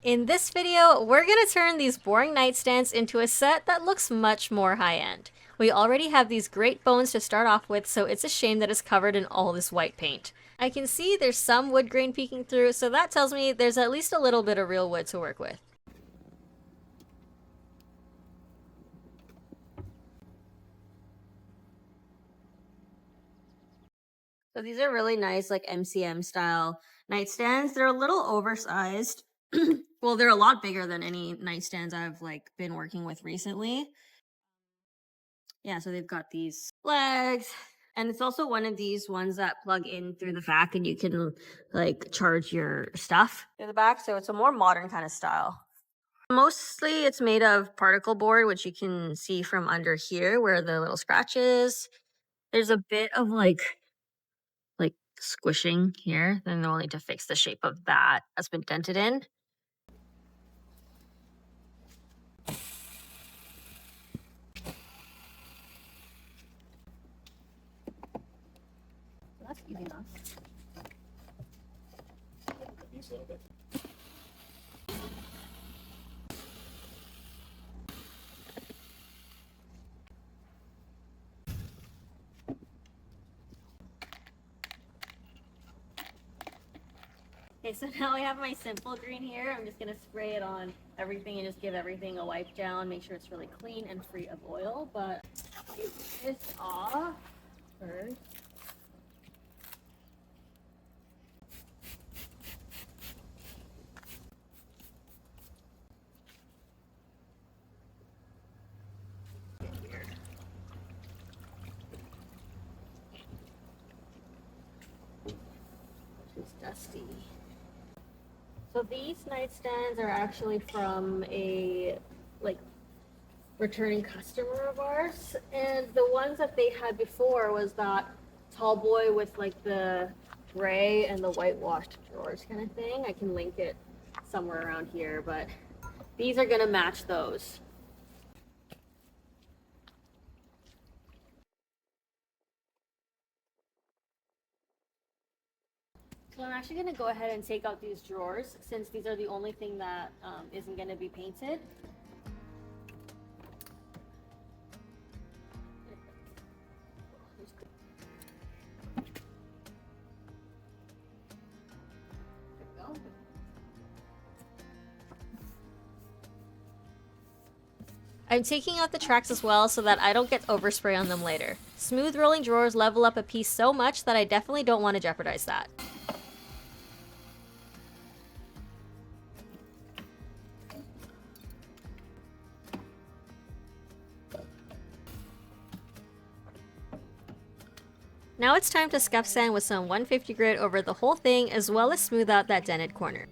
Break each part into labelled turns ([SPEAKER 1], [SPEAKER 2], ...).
[SPEAKER 1] In this video, we're gonna turn these boring nightstands into a set that looks much more high-end. We already have these great bones to start off with, so it's a shame that it's covered in all this white paint. I can see there's some wood grain peeking through, so that tells me there's at least a little bit of real wood to work with. So these are really nice, like MCM style nightstands. They're a little oversized. Well, they're a lot bigger than any nightstands I've been working with recently. Yeah, so they've got these legs, and it's also one of these ones that plug in through the back, and you can charge your stuff through the back. So it's a more modern kind of style. Mostly, it's made of particle board, which you can see from under here where the little scratch is. There's a bit of like squishing here, then they'll need to fix the shape of that that's been dented in. So that's easy enough. Okay, so now I have my simple green here. I'm just gonna spray it on everything and just give everything a wipe down, make sure it's really clean and free of oil. But take this off first. It's dusty. So these nightstands are actually from a returning customer of ours, and the ones that they had before was that tall boy with the gray and the whitewashed drawers kind of thing. I can link it somewhere around here, but these are gonna match those. So I'm actually gonna go ahead and take out these drawers since these are the only thing that isn't gonna be painted. I'm taking out the tracks as well so that I don't get overspray on them later. Smooth rolling drawers level up a piece so much that I definitely don't want to jeopardize that. Now it's time to scuff sand with some 150 grit over the whole thing as well as smooth out that dented corner.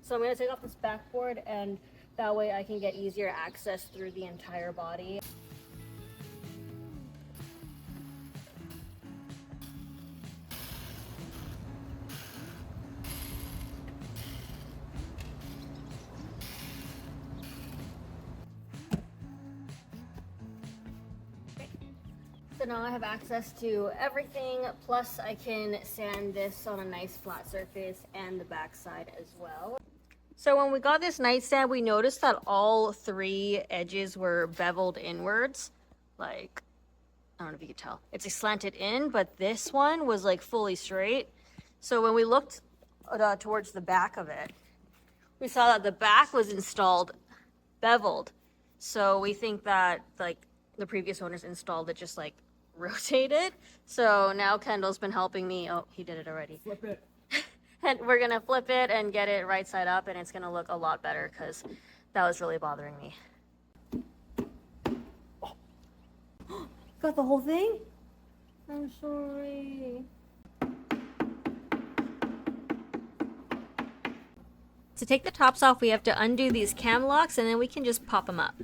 [SPEAKER 1] So I'm going to take off this backboard, and that way I can get easier access through the entire body. So now I have access to everything, plus I can sand this on a nice flat surface and the backside as well. So when we got this nightstand, we noticed that all three edges were beveled inwards. I don't know if you could tell. It's slanted in, but this one was fully straight. So when we looked towards the back of it, we saw that the back was installed beveled. So we think that the previous owners installed it just rotated. So now Kendall's been helping me. Oh, he did it already.
[SPEAKER 2] Flip it.
[SPEAKER 1] And we're gonna flip it and get it right side up, and it's gonna look a lot better because that was really bothering me. Oh. Got the whole thing? I'm sorry. To take the tops off, we have to undo these cam locks, and then we can just pop them up.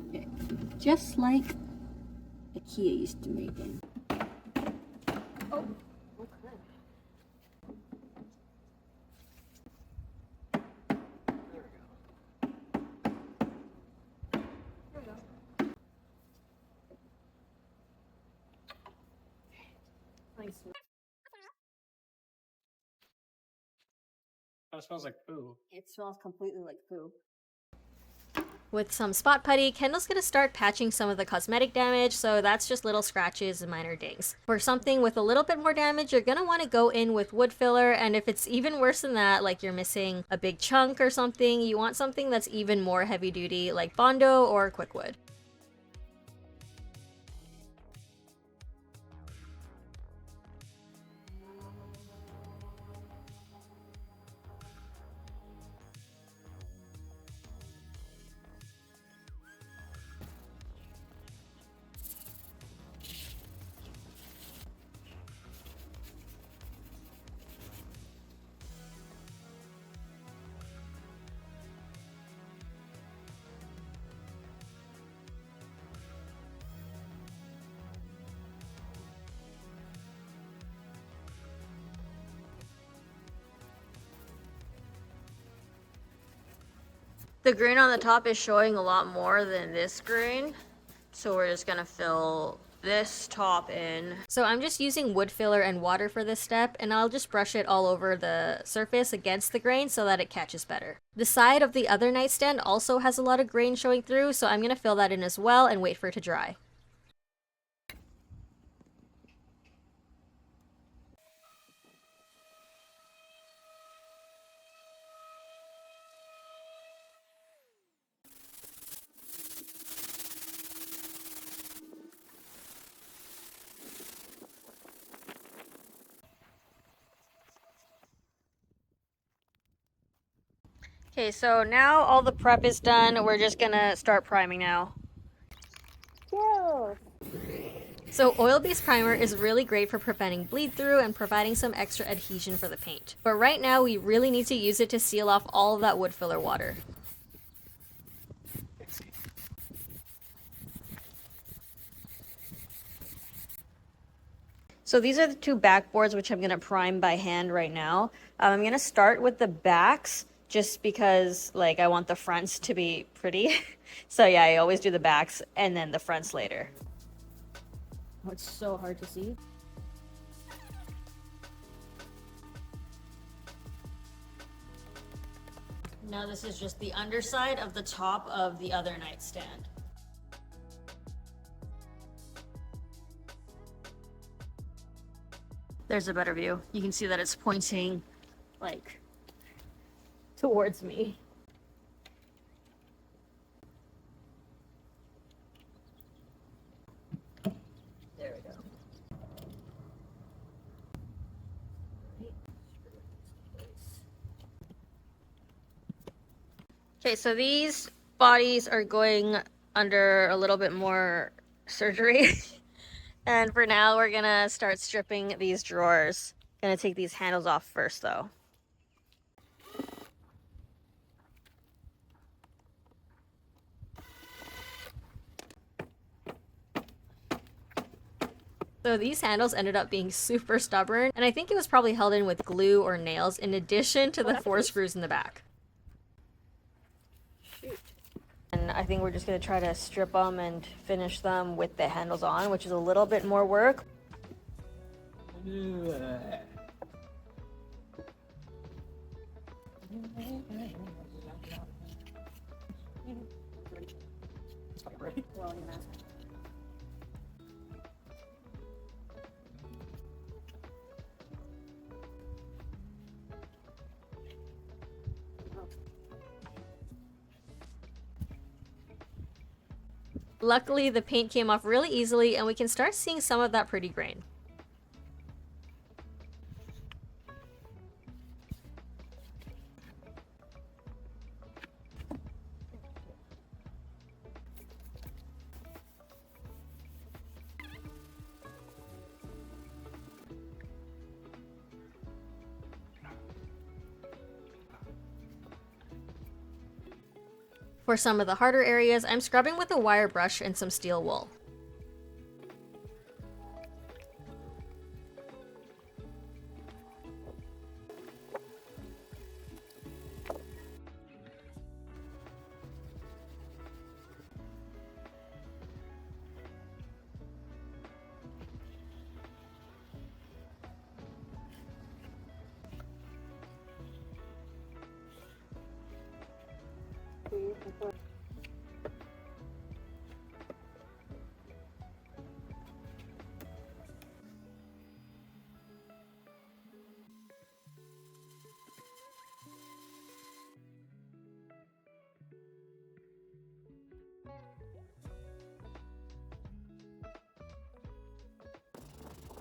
[SPEAKER 2] Okay. Just like IKEA used to make them.
[SPEAKER 1] Oh.
[SPEAKER 3] It smells like poo.
[SPEAKER 2] It smells completely like poo.
[SPEAKER 1] With some spot putty, Kendall's gonna start patching some of the cosmetic damage, so that's just little scratches and minor dings. For something with a little bit more damage, you're gonna want to go in with wood filler, and if it's even worse than that, like you're missing a big chunk or something, you want something that's even more heavy duty, like Bondo or Quickwood. The grain on the top is showing a lot more than this grain, so we're just gonna fill this top in. So I'm just using wood filler and water for this step, and I'll just brush it all over the surface against the grain so that it catches better. The side of the other nightstand also has a lot of grain showing through, so I'm gonna fill that in as well and wait for it to dry. Okay, so now all the prep is done. We're just gonna start priming now.
[SPEAKER 2] Whoa.
[SPEAKER 1] So oil-based primer is really great for preventing bleed through and providing some extra adhesion for the paint. But right now we really need to use it to seal off all of that wood filler water. So these are the two backboards which I'm gonna prime by hand right now. I'm gonna start with the backs just because like I want the fronts to be pretty. So yeah, I always do the backs and then the fronts later.
[SPEAKER 2] Oh, it's so hard to see.
[SPEAKER 1] Now this is just the underside of the top of the other nightstand. There's a better view. You can see that it's pointing like towards me. There we go. Okay, so these bodies are going under a little bit more surgery. And for now, we're gonna start stripping these drawers. Gonna take these handles off first though. So these handles ended up being super stubborn, and I think it was probably held in with glue or nails in addition to the 4 screws in the back.
[SPEAKER 2] Shoot.
[SPEAKER 1] And I think we're just gonna try to strip them and finish them with the handles on, which is a little bit more work. Luckily, the paint came off really easily and we can start seeing some of that pretty grain. For some of the harder areas, I'm scrubbing with a wire brush and some steel wool.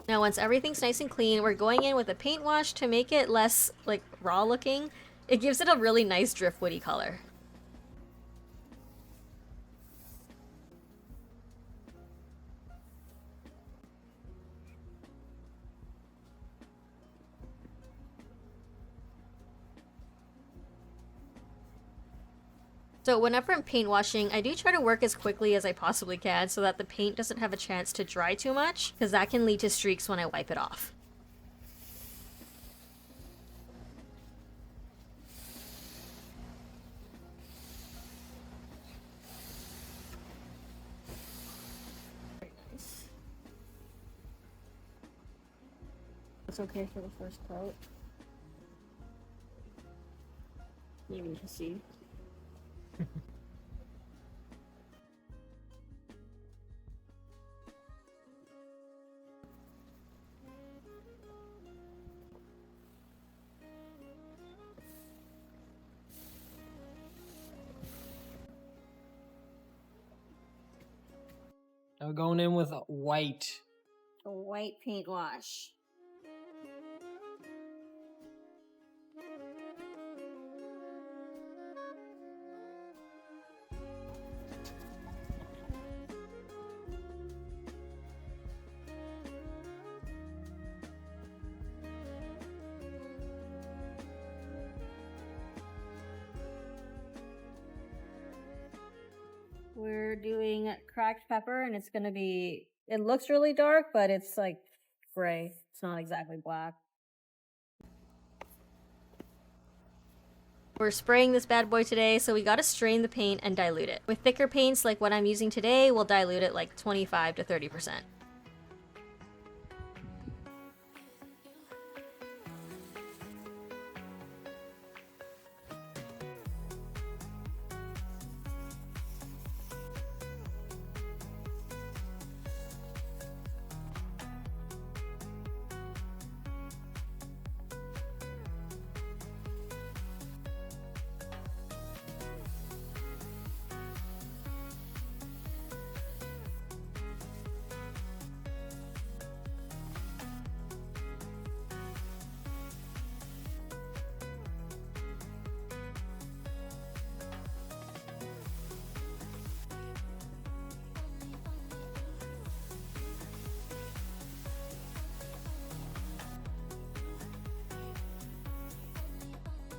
[SPEAKER 1] Now once everything's nice and clean, we're going in with a paint wash to make it less like raw looking. It gives it a really nice driftwoody color. So whenever I'm paint washing, I do try to work as quickly as I possibly can so that the paint doesn't have a chance to dry too much, because that can lead to streaks when I wipe it off.
[SPEAKER 2] It's okay for the first coat. You can see.
[SPEAKER 3] Now going in with white.
[SPEAKER 2] A white paint wash. We're doing cracked pepper, and it's gonna be, it looks really dark, but it's like gray. It's not exactly black.
[SPEAKER 1] We're spraying this bad boy today, so we gotta strain the paint and dilute it. With thicker paints like what I'm using today, we'll dilute it like 25 to 30%.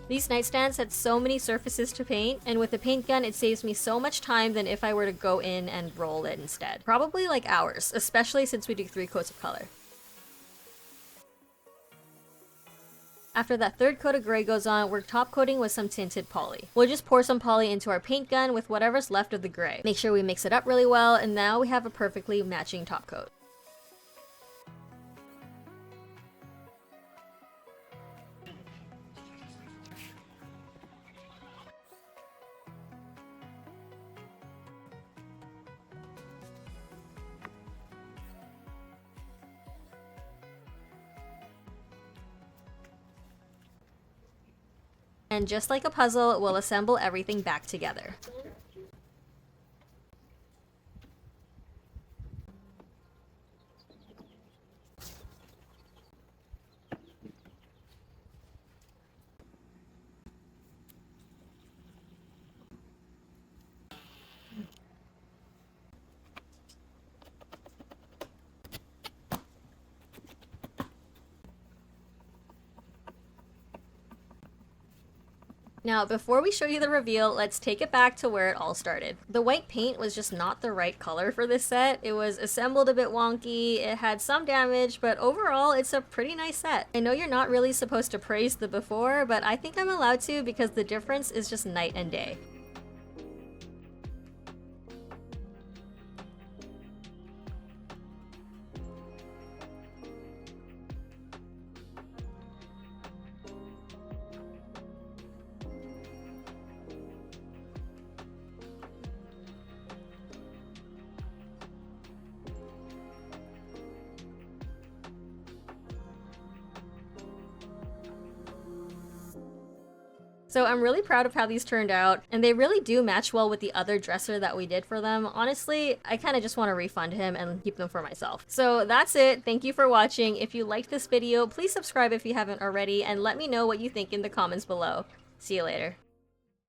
[SPEAKER 1] These nightstands had so many surfaces to paint, and with the paint gun it saves me so much time than if I were to go in and roll it instead. Probably like hours, especially since we do 3 coats of color. After that third coat of gray goes on, we're top coating with some tinted poly. We'll just pour some poly into our paint gun with whatever's left of the gray. Make sure we mix it up really well, and now we have a perfectly matching top coat. And just like a puzzle, we'll assemble everything back together. Now, before we show you the reveal, let's take it back to where it all started. The white paint was just not the right color for this set. It was assembled a bit wonky, it had some damage, but overall, it's a pretty nice set. I know you're not really supposed to praise the before, but I think I'm allowed to because the difference is just night and day. So I'm really proud of how these turned out, and they really do match well with the other dresser that we did for them. Honestly, I kind of just want to refund him and keep them for myself. So that's it. Thank you for watching. If you liked this video, please subscribe if you haven't already, and let me know what you think in the comments below. See you later.